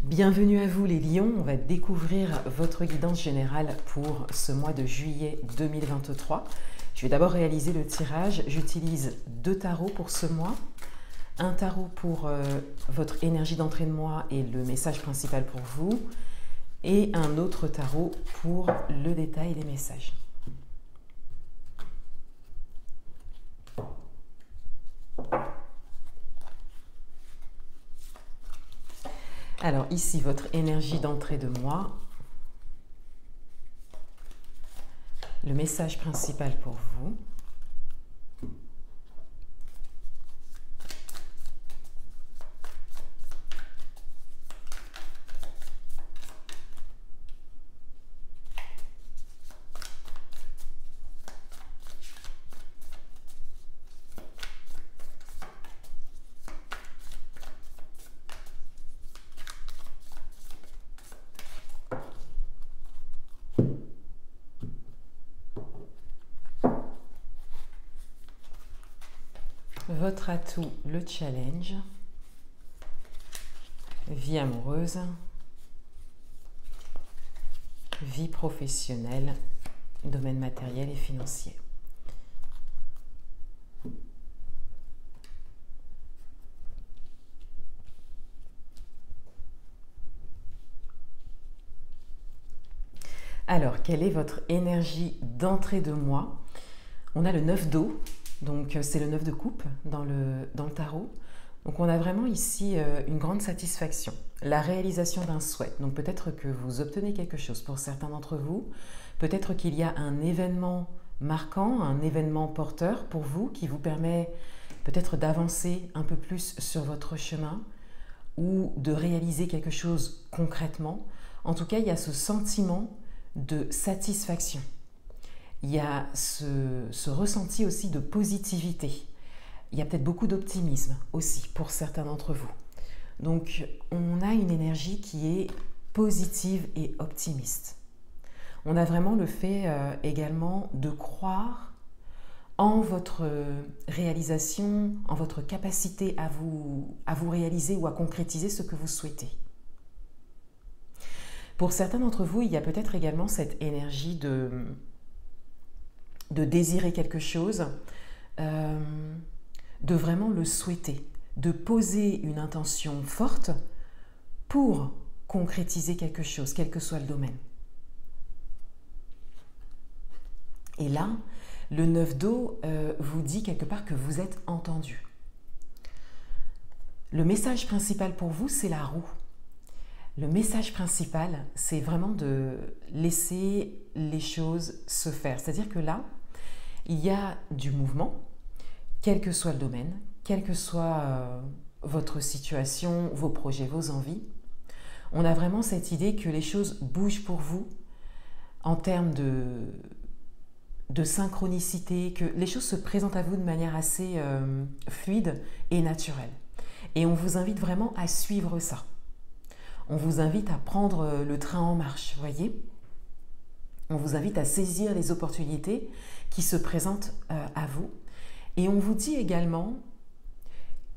Bienvenue à vous les lions, on va découvrir votre guidance générale pour ce mois de juillet 2023. Je vais d'abord réaliser le tirage, j'utilise 2 tarots pour ce mois. Un tarot pour votre énergie d'entrée de mois et le message principal pour vous. Et un autre tarot pour le détail des messages. Alors ici, votre énergie d'entrée de mois. Le message principal pour vous. Votre atout, le challenge, vie amoureuse, vie professionnelle, domaine matériel et financier. Alors, quelle est votre énergie d'entrée de mois? On a le 9 d'eau. Donc c'est le 9 de coupe dans le tarot. Donc on a vraiment ici une grande satisfaction, la réalisation d'un souhait. Donc peut-être que vous obtenez quelque chose pour certains d'entre vous. Peut-être qu'il y a un événement marquant, un événement porteur pour vous qui vous permet peut-être d'avancer un peu plus sur votre chemin ou de réaliser quelque chose concrètement. En tout cas, il y a ce sentiment de satisfaction. Il y a ce ressenti aussi de positivité. Il y a peut-être beaucoup d'optimisme aussi pour certains d'entre vous. Donc, on a une énergie qui est positive et optimiste. On a vraiment le fait également de croire en votre réalisation, en votre capacité à vous réaliser ou à concrétiser ce que vous souhaitez. Pour certains d'entre vous, il y a peut-être également cette énergie de désirer quelque chose, de vraiment le souhaiter, de poser une intention forte pour concrétiser quelque chose, quel que soit le domaine. Et là, le 9 d'eau vous dit quelque part que vous êtes entendu. Le message principal pour vous, c'est la roue. Le message principal, c'est vraiment de laisser les choses se faire. C'est-à-dire que là, il y a du mouvement, quel que soit le domaine, quelle que soit votre situation, vos projets, vos envies. On a vraiment cette idée que les choses bougent pour vous en termes de synchronicité, que les choses se présentent à vous de manière assez fluide et naturelle. Et on vous invite vraiment à suivre ça. On vous invite à prendre le train en marche, vous voyez ? On vous invite à saisir les opportunités qui se présentent à vous. Et on vous dit également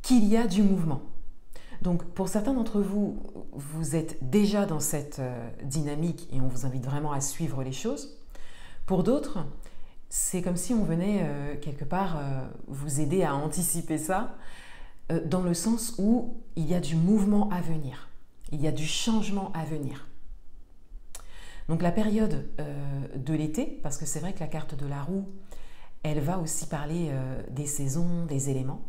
qu'il y a du mouvement. Donc pour certains d'entre vous, vous êtes déjà dans cette dynamique et on vous invite vraiment à suivre les choses. Pour d'autres, c'est comme si on venait quelque part vous aider à anticiper ça, dans le sens où il y a du mouvement à venir, il y a du changement à venir. Donc la période de l'été, parce que c'est vrai que la carte de la roue, elle va aussi parler des saisons, des éléments.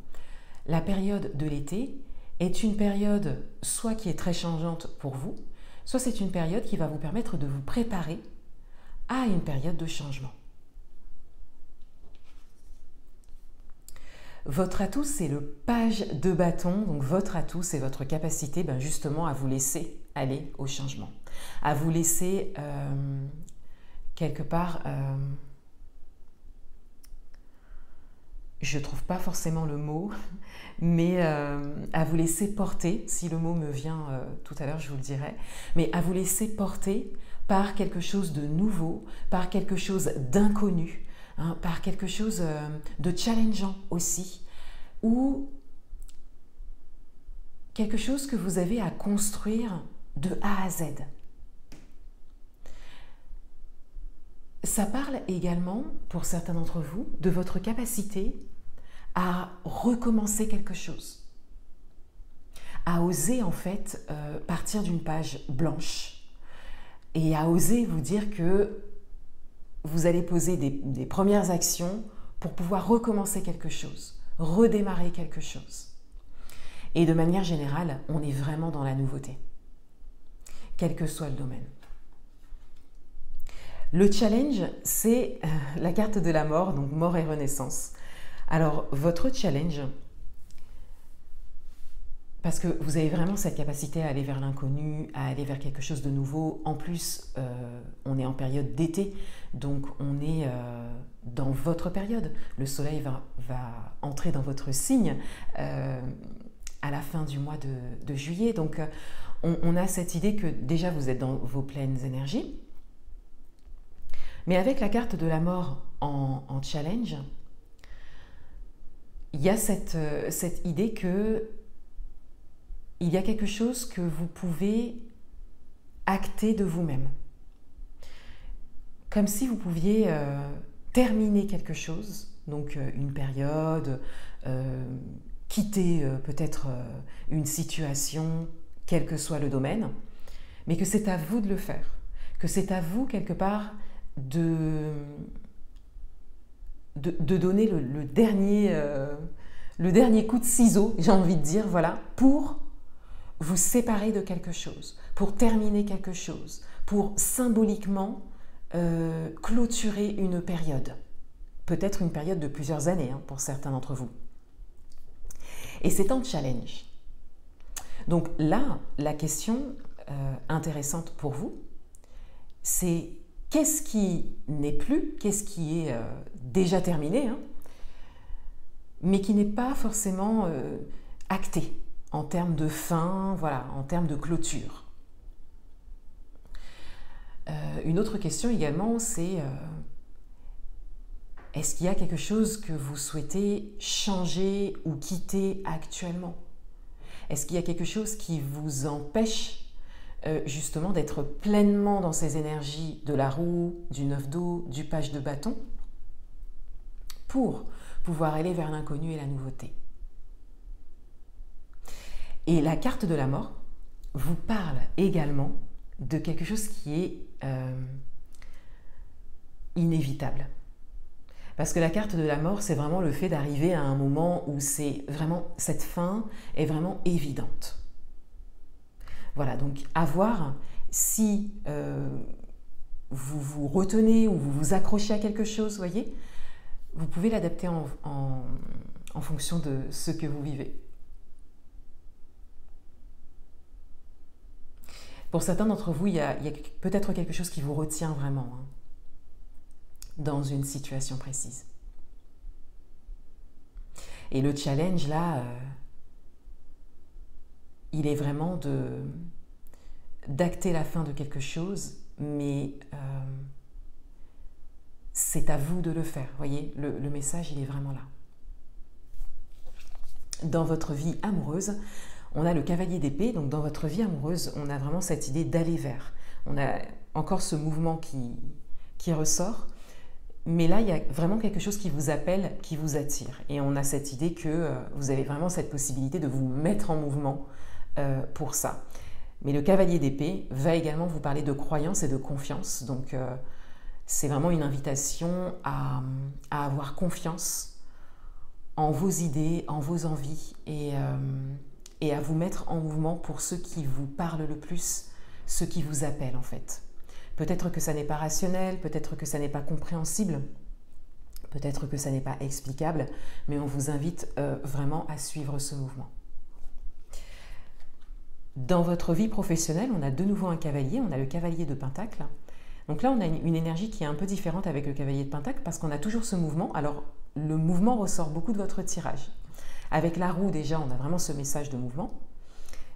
La période de l'été est une période soit qui est très changeante pour vous, soit c'est une période qui va vous permettre de vous préparer à une période de changement. Votre atout, c'est le page de bâton. Donc votre atout, c'est votre capacité justement à vous laisser aller au changement, à vous laisser quelque part, je ne trouve pas forcément le mot, mais à vous laisser porter, si le mot me vient tout à l'heure, je vous le dirai, mais à vous laisser porter par quelque chose de nouveau, par quelque chose d'inconnu, hein, par quelque chose de challengeant aussi, ou quelque chose que vous avez à construire de A à Z. Ça parle également, pour certains d'entre vous, de votre capacité à recommencer quelque chose, à oser en fait partir d'une page blanche et à oser vous dire que vous allez poser des premières actions pour pouvoir recommencer quelque chose, redémarrer quelque chose. Et de manière générale, on est vraiment dans la nouveauté, quel que soit le domaine. Le challenge, c'est la carte de la mort, donc mort et renaissance. Alors, votre challenge, parce que vous avez vraiment cette capacité à aller vers l'inconnu, à aller vers quelque chose de nouveau. En plus, on est en période d'été, donc on est dans votre période. Le soleil va entrer dans votre signe à la fin du mois de juillet. Donc, on a cette idée que déjà vous êtes dans vos pleines énergies. Mais avec la carte de la mort en challenge, il y a cette idée que il y a quelque chose que vous pouvez acter de vous-même. Comme si vous pouviez terminer quelque chose, donc une période, quitter peut-être une situation, quel que soit le domaine, mais que c'est à vous de le faire, que c'est à vous quelque part de donner le dernier coup de ciseau, j'ai envie de dire, voilà, pour vous séparer de quelque chose, pour terminer quelque chose, pour symboliquement clôturer une période. Peut-être une période de plusieurs années pour certains d'entre vous. Et c'est un challenge. Donc là, la question intéressante pour vous, c'est qu'est-ce qui n'est plus, qu'est-ce qui est déjà terminé, mais qui n'est pas forcément acté en termes de fin, voilà, en termes de clôture. Une autre question également, c'est est-ce qu'il y a quelque chose que vous souhaitez changer ou quitter actuellement? Est-ce qu'il y a quelque chose qui vous empêche justement d'être pleinement dans ces énergies de la roue, du 9 d'eau, du page de bâton, pour pouvoir aller vers l'inconnu et la nouveauté? Et la carte de la mort vous parle également de quelque chose qui est inévitable. Parce que la carte de la mort, c'est vraiment le fait d'arriver à un moment où c'est vraiment, cette fin est vraiment évidente. Voilà, donc à voir si vous vous retenez ou vous vous accrochez à quelque chose, voyez, vous pouvez l'adapter en fonction de ce que vous vivez. Pour certains d'entre vous, il y a peut-être quelque chose qui vous retient vraiment dans une situation précise. Et le challenge là, il est vraiment d'acter la fin de quelque chose, mais c'est à vous de le faire. Vous voyez, le message, il est vraiment là. Dans votre vie amoureuse, on a le cavalier d'épée, donc dans votre vie amoureuse, on a vraiment cette idée d'aller vers. On a encore ce mouvement qui ressort, mais là, il y a vraiment quelque chose qui vous appelle, qui vous attire. Et on a cette idée que vous avez vraiment cette possibilité de vous mettre en mouvement pour ça. Mais le cavalier d'épée va également vous parler de croyance et de confiance. Donc, c'est vraiment une invitation à avoir confiance en vos idées, en vos envies et à vous mettre en mouvement pour ce qui vous parle le plus, ce qui vous appelle en fait. Peut-être que ça n'est pas rationnel, peut-être que ça n'est pas compréhensible, peut-être que ça n'est pas explicable, mais on vous invite vraiment à suivre ce mouvement. Dans votre vie professionnelle, on a de nouveau un cavalier, on a le cavalier de Pentacle. Donc là, on a une énergie qui est un peu différente avec le cavalier de Pentacle parce qu'on a toujours ce mouvement. Alors, le mouvement ressort beaucoup de votre tirage. Avec la roue, déjà, on a vraiment ce message de mouvement.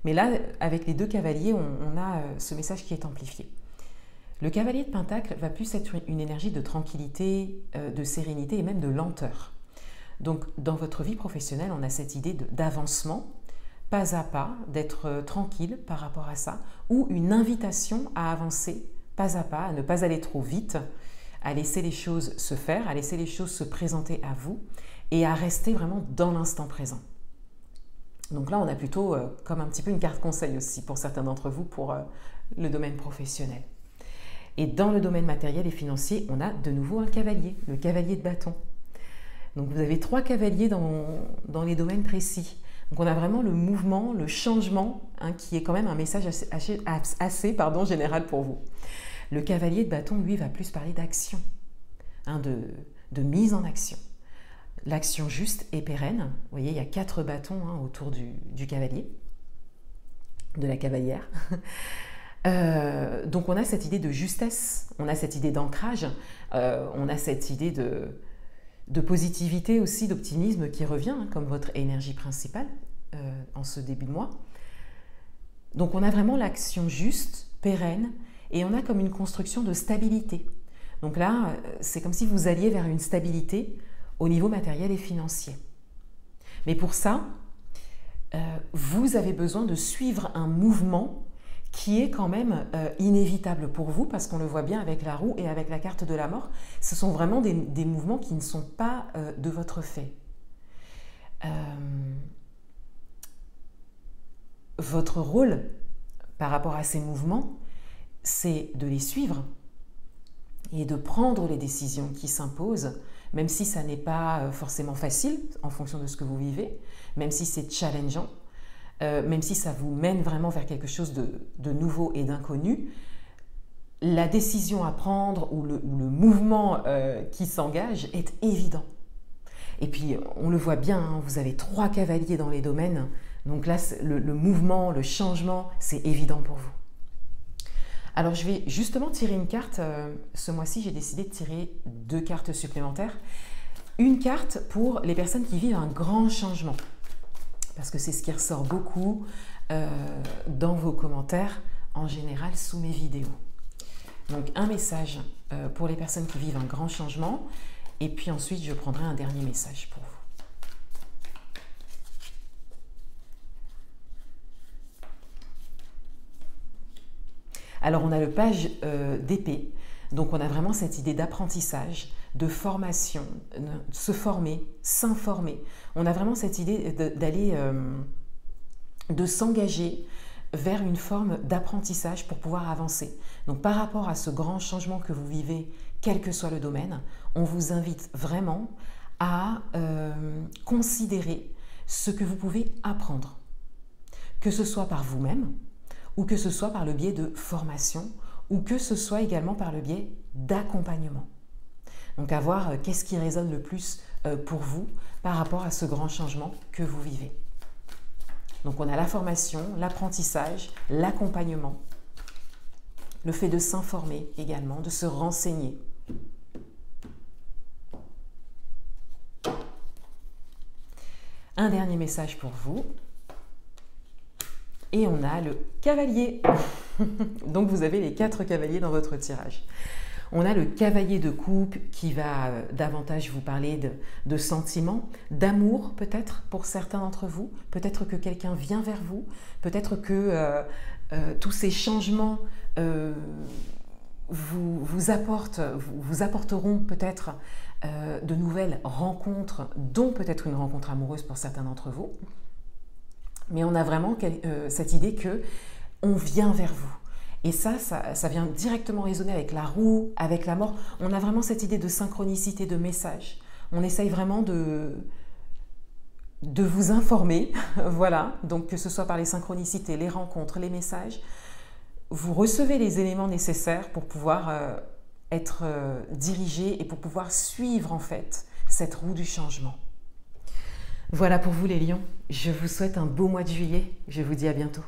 Mais là, avec les deux cavaliers, on a ce message qui est amplifié. Le cavalier de Pentacle va plus être une énergie de tranquillité, de sérénité et même de lenteur. Donc, dans votre vie professionnelle, on a cette idée d'avancement, pas à pas, d'être tranquille par rapport à ça, ou une invitation à avancer pas à pas, à ne pas aller trop vite, à laisser les choses se faire, à laisser les choses se présenter à vous et à rester vraiment dans l'instant présent. Donc là, on a plutôt comme un petit peu une carte conseil aussi pour certains d'entre vous pour le domaine professionnel. Et dans le domaine matériel et financier, on a de nouveau un cavalier, le cavalier de bâton. Donc vous avez 3 cavaliers dans les domaines précis. Donc on a vraiment le mouvement, le changement, qui est quand même un message assez général pour vous. Le cavalier de bâton, lui, va plus parler d'action, de mise en action. L'action juste et pérenne. Vous voyez, il y a 4 bâtons autour du cavalier, de la cavalière. Donc on a cette idée de justesse, on a cette idée d'ancrage, on a cette idée de positivité aussi, d'optimisme qui revient, comme votre énergie principale en ce début de mois. Donc on a vraiment l'action juste, pérenne, et on a comme une construction de stabilité. Donc là, c'est comme si vous alliez vers une stabilité au niveau matériel et financier. Mais pour ça, vous avez besoin de suivre un mouvement qui est quand même inévitable pour vous, parce qu'on le voit bien avec la roue et avec la carte de la mort. Ce sont vraiment des mouvements qui ne sont pas de votre fait. Votre rôle par rapport à ces mouvements, c'est de les suivre et de prendre les décisions qui s'imposent, même si ça n'est pas forcément facile en fonction de ce que vous vivez, même si c'est challengeant, même si ça vous mène vraiment vers quelque chose de nouveau et d'inconnu. La décision à prendre ou le mouvement qui s'engage est évident. Et puis, on le voit bien, vous avez 3 cavaliers dans les domaines, donc là, le mouvement, le changement, c'est évident pour vous. Alors, je vais justement tirer une carte. Ce mois-ci, j'ai décidé de tirer 2 cartes supplémentaires. Une carte pour les personnes qui vivent un grand changement, parce que c'est ce qui ressort beaucoup dans vos commentaires, en général sous mes vidéos. Donc, un message pour les personnes qui vivent un grand changement, et puis ensuite, je prendrai un dernier message pour vous. Alors, on a le page d'épée. Donc, on a vraiment cette idée d'apprentissage, de formation, de se former, s'informer. On a vraiment cette idée d'aller, de s'engager vers une forme d'apprentissage pour pouvoir avancer. Donc, par rapport à ce grand changement que vous vivez, quel que soit le domaine, on vous invite vraiment à considérer ce que vous pouvez apprendre, que ce soit par vous-même, ou que ce soit par le biais de formation, ou que ce soit également par le biais d'accompagnement. Donc à voir qu'est-ce qui résonne le plus pour vous par rapport à ce grand changement que vous vivez. Donc on a la formation, l'apprentissage, l'accompagnement, le fait de s'informer également, de se renseigner. Un dernier message pour vous. Et on a le cavalier. Donc vous avez les 4 cavaliers dans votre tirage. On a le cavalier de coupe qui va davantage vous parler de sentiments, d'amour peut-être pour certains d'entre vous. Peut-être que quelqu'un vient vers vous. Peut-être que tous ces changements vous apporteront peut-être de nouvelles rencontres, dont peut-être une rencontre amoureuse pour certains d'entre vous. Mais on a vraiment cette idée que on vient vers vous. Et ça vient directement résonner avec la roue, avec la mort. On a vraiment cette idée de synchronicité, de message. On essaye vraiment de vous informer, voilà. Donc que ce soit par les synchronicités, les rencontres, les messages, vous recevez les éléments nécessaires pour pouvoir être dirigé et pour pouvoir suivre en fait cette roue du changement. Voilà pour vous les lions. Je vous souhaite un beau mois de juillet. Je vous dis à bientôt.